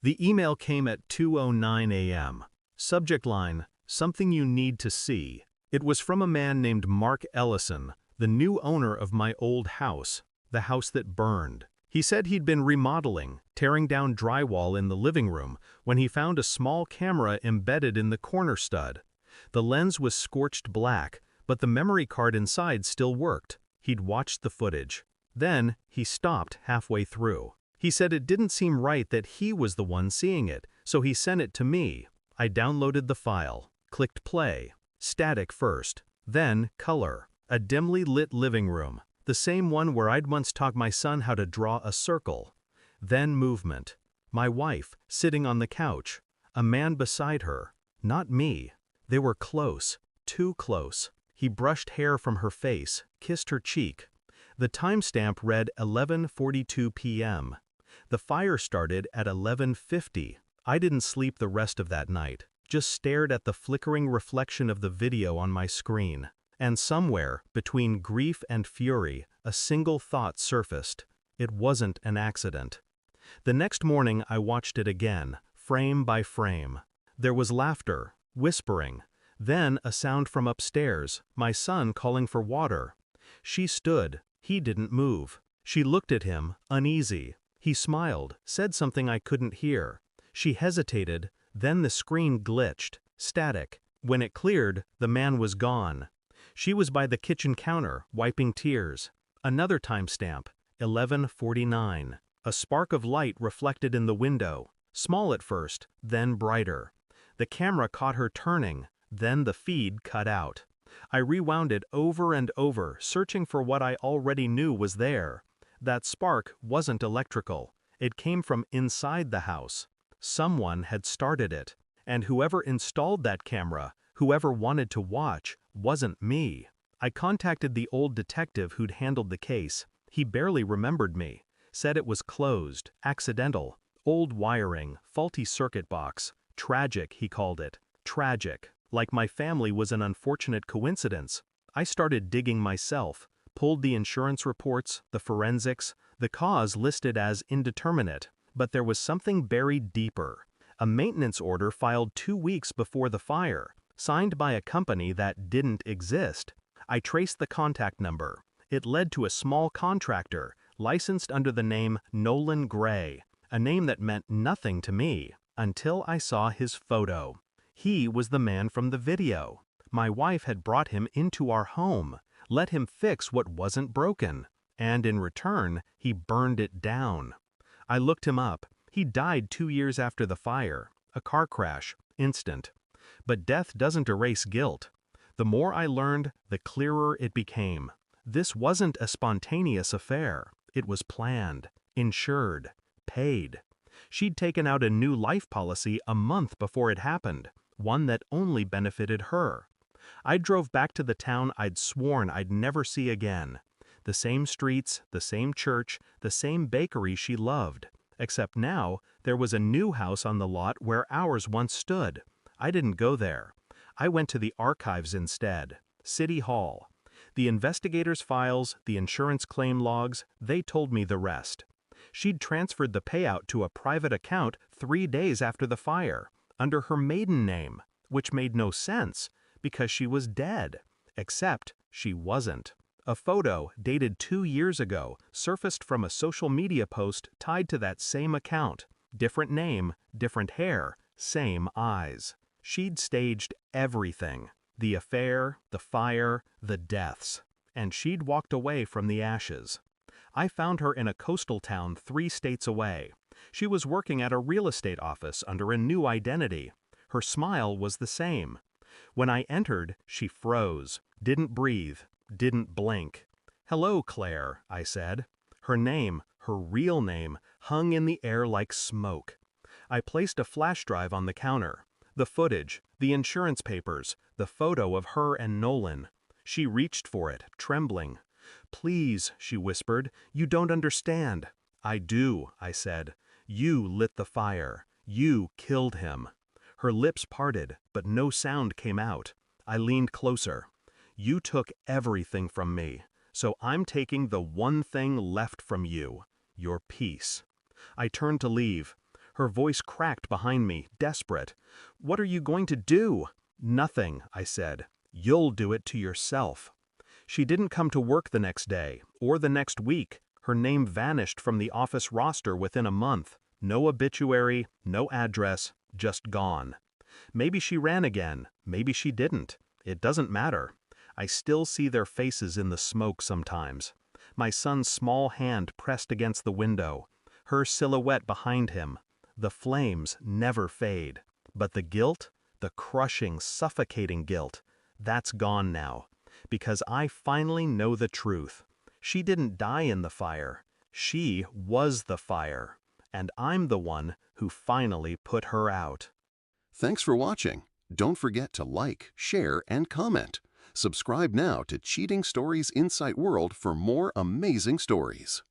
The email came at 2:09 a.m. Subject line, "Something you need to see." It was from a man named Mark Ellison, the new owner of my old house, the house that burned. He said he'd been remodeling, tearing down drywall in the living room, when he found a small camera embedded in the corner stud. The lens was scorched black, but the memory card inside still worked. He'd watched the footage. Then, he stopped halfway through. He said it didn't seem right that he was the one seeing it, so he sent it to me. I downloaded the file, clicked play. Static first, then color. A dimly lit living room, the same one where I'd once taught my son how to draw a circle. Then movement. My wife, sitting on the couch. A man beside her. Not me. They were close, too close. He brushed hair from her face, kissed her cheek. The timestamp read 11:42 p.m. The fire started at 11:50. I didn't sleep the rest of that night, just stared at the flickering reflection of the video on my screen. And somewhere, between grief and fury, a single thought surfaced. It wasn't an accident. The next morning I watched it again, frame by frame. There was laughter, whispering, then a sound from upstairs, my son calling for water. She stood, he didn't move. She looked at him, uneasy. He smiled, said something I couldn't hear. She hesitated, then the screen glitched, static. When it cleared, the man was gone. She was by the kitchen counter, wiping tears. Another timestamp, 11:49. A spark of light reflected in the window, small at first, then brighter. The camera caught her turning, then the feed cut out. I rewound it over and over, searching for what I already knew was there. That spark wasn't electrical. It came from inside the house. Someone had started it. And whoever installed that camera, whoever wanted to watch, wasn't me. I contacted the old detective who'd handled the case. He barely remembered me. Said it was closed, accidental, old wiring, faulty circuit box. Tragic, he called it. Tragic. Like my family was an unfortunate coincidence. I started digging myself. Pulled the insurance reports, the forensics, the cause listed as indeterminate, but there was something buried deeper. A maintenance order filed 2 weeks before the fire, signed by a company that didn't exist. I traced the contact number. It led to a small contractor, licensed under the name Nolan Gray, a name that meant nothing to me, until I saw his photo. He was the man from the video. My wife had brought him into our home, let him fix what wasn't broken, and in return, he burned it down. I looked him up. He died 2 years after the fire. A car crash, instant. But death doesn't erase guilt. The more I learned, the clearer it became. This wasn't a spontaneous affair. It was planned, insured, paid. She'd taken out a new life policy a month before it happened, one that only benefited her. I drove back to the town I'd sworn I'd never see again. The same streets, the same church, the same bakery she loved. Except now, there was a new house on the lot where ours once stood. I didn't go there. I went to the archives instead. City Hall. The investigators' files, the insurance claim logs, they told me the rest. She'd transferred the payout to a private account 3 days after the fire, under her maiden name, which made no sense, because she was dead. Except she wasn't. A photo, dated 2 years ago, surfaced from a social media post tied to that same account. Different name, different hair, same eyes. She'd staged everything. The affair, the fire, the deaths. And she'd walked away from the ashes. I found her in a coastal town 3 states away. She was working at a real estate office under a new identity. Her smile was the same. When I entered, she froze, didn't breathe, didn't blink. "Hello, Claire," I said. Her name, her real name, hung in the air like smoke. I placed a flash drive on the counter. The footage, the insurance papers, the photo of her and Nolan. She reached for it, trembling. "Please," she whispered, "you don't understand." "I do," I said. "You lit the fire. You killed him." Her lips parted, but no sound came out. I leaned closer. "You took everything from me, so I'm taking the one thing left from you, your peace." I turned to leave. Her voice cracked behind me, desperate. "What are you going to do?" "Nothing," I said. "You'll do it to yourself." She didn't come to work the next day, or the next week. Her name vanished from the office roster within a month. No obituary, no address, just gone. Maybe she ran again, maybe she didn't. It doesn't matter. I still see their faces in the smoke sometimes. My son's small hand pressed against the window. Her silhouette behind him. The flames never fade. But the guilt, the crushing, suffocating guilt, that's gone now. Because I finally know the truth. She didn't die in the fire. She was the fire. And I'm the one who finally put her out. Thanks for watching. Don't forget to like, share, and comment. Subscribe now to Cheating Stories Insight World for more amazing stories.